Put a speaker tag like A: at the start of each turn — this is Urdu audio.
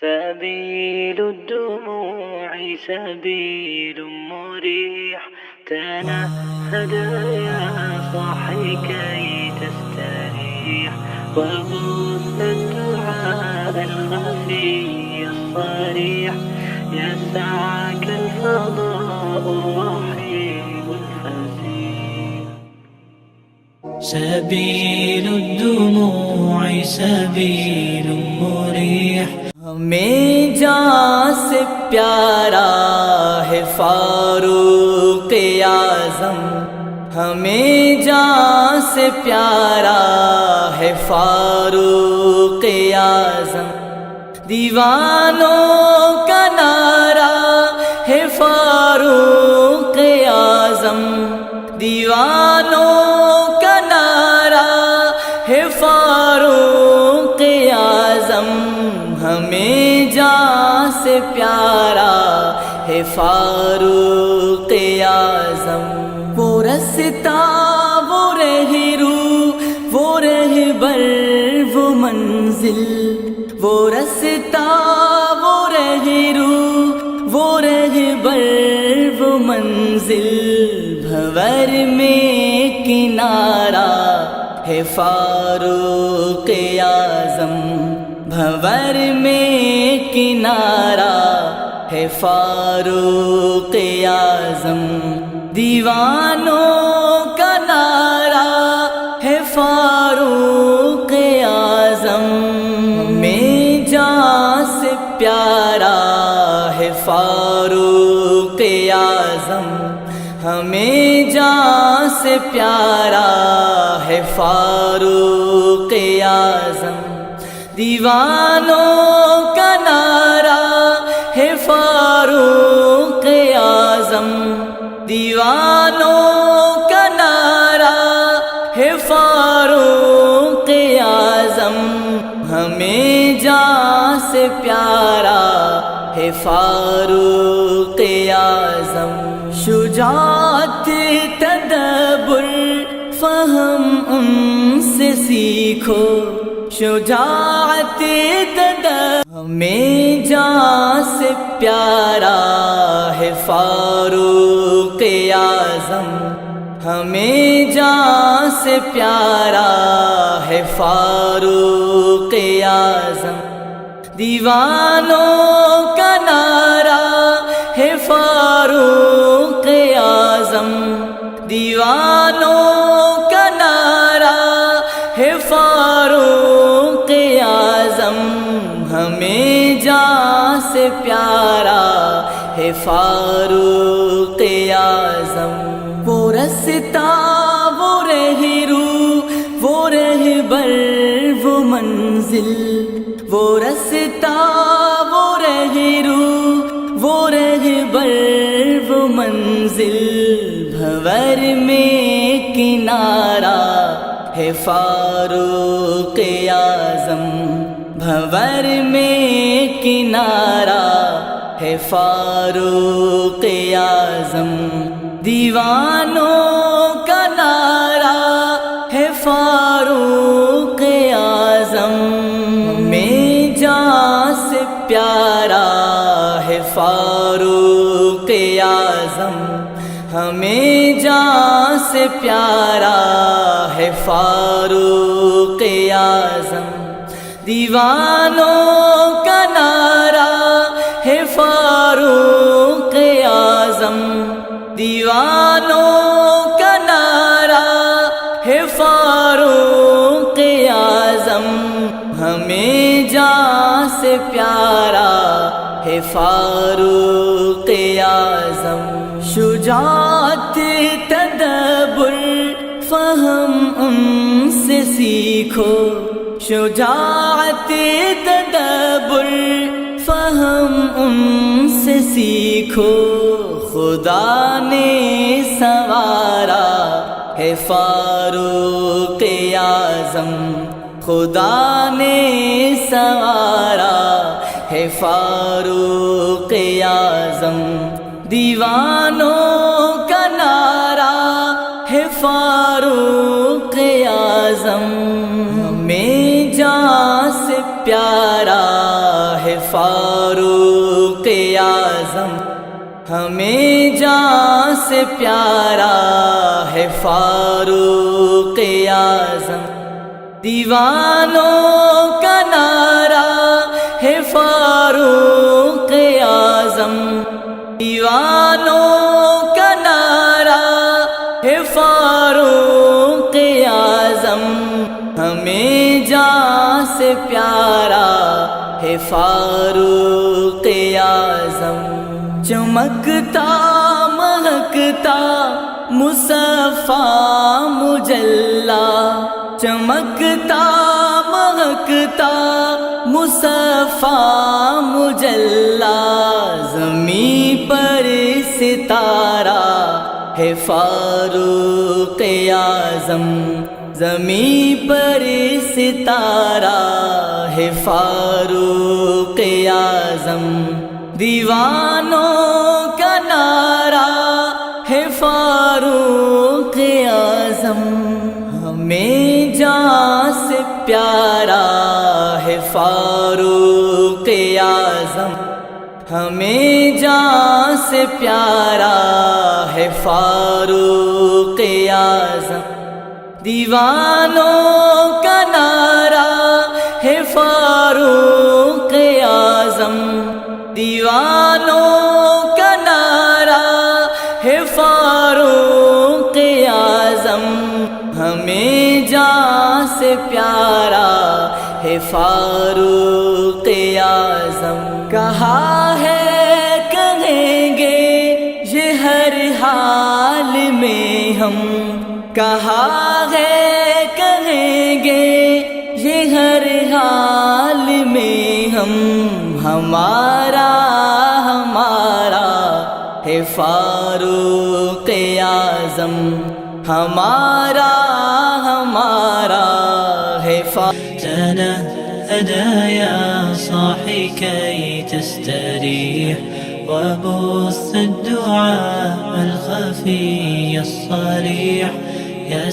A: سبيل الدموع سبيل مريح، تنهد يا صاحي كي تستريح، وبث الدعاء الخفي الصريح، يسعك الفضاء الرحيم الفسيح. سبيل الدموع سبيل مريح،
B: ہمیں جان سے پیارا ہے فاروق اعظم، ہمیں جان سے پیارا ہے فاروق اعظم، دیوانوں کا نعرہ ہے فاروق اعظم، دیوانوں کا نعرہ ہے فاروق اعظم، ہمیں جان سے پیارا ہے فاروق اعظم، وہ رستہ وہ رہرو وہ رہبر وہ منزل، وہ رستہ وہ رہرو وہ رہبر وہ منزل، بھور میں کنارہ ہے فاروق اعظم، بھور میں کنارہ ہے فاروق اعظم، دیوانوں کا نعرہ ہے فاروق اعظم، ہمیں جان سے پیارا ہے فاروق اعظم، ہمیں جان سے پیارا ہے فاروق اعظم، دیوانوں کا نعرہ ہے فاروق اعظم، دیوانوں کا نعرہ ہے فاروق اعظم، ہمیں جان سے پیارا ہے فاروق اعظم، شجاعت تدبر فہم ان سے سیکھو، شجاعت تدبر، ہمیں جان سے پیارا ہے فاروق اعظم، ہمیں جان سے پیارا ہے فاروق اعظم، دیوانوں کا نعرہ ہے فاروق اعظم، دیوانوں کا نعرہ ہے فاروق اعظم، ہمیں جان سے پیارا ہے فاروق اعظم، وہ رستہ وہ رہرو وہ رہبر وہ منزل، وہ رستہ وہ رہرو وہ رہبر وہ منزل، بھور میں کنارہ ہے فاروق اعظم، بھور میں کنارہ ہے فاروق اعظم، دیوانوں کا نعرہ ہے فاروق اعظم، ہمیں جان سے پیارا ہے فاروق اعظم، ہمیں جان سے پیارا ہے فاروق اعظم، دیوانوں کا نعرہ ہے فاروق اعظم، دیوانوں کا نعرہ ہے فاروق اعظم، ہمیں جان سے پیارا ہے فاروق اعظم، شجاعت تدبر فہم ان سے سیکھو، شجاعت تدبر فہم ان سے سیکھو، خدا نے سنوارا ہے فاروق اعظم، خدا نے سنوارا ہے فاروق اعظم، دیوانوں کا نعرہ ہے فاروق اعظم، ہمیں جان سے پیارا ہے فاروق اعظم ہمیں جان سے پیارا ہے فاروق اعظم دیوانوں کا نعرہ ہے فاروق اعظم دیوانوں کا نعرہ ہے فاروق اعظم ہمیں جان سے پیارا ہے فاروق اعظم چمکتا مہکتا مصفا مجلا چمکتا مہکتا مصفا مجلا زمین پر ستارہ ہے فاروق اعظم زمین پر ستارہ ہے فاروق اعظم دیوانوں کا نعرہ ہے فاروق اعظم ہمیں جان سے پیارا ہے فاروق اعظم ہمیں جان سے پیارا ہے فاروق اعظم دیوانوں کا نعرہ ہے فاروق اعظم دیوانوں کا نعرہ ہے فاروق اعظم ہمیں جان سے پیارا ہے فاروق اعظم کہا ہے کہیں گے یہ ہر حال میں ہم کہا ہے کہیں گے یہ ہر حال میں ہم ہمارا ہے فاروق اعظم ہمارا ہے
A: تنهدى يا صاحي كي تستريح وبث الدعاء الخفي الصريح يا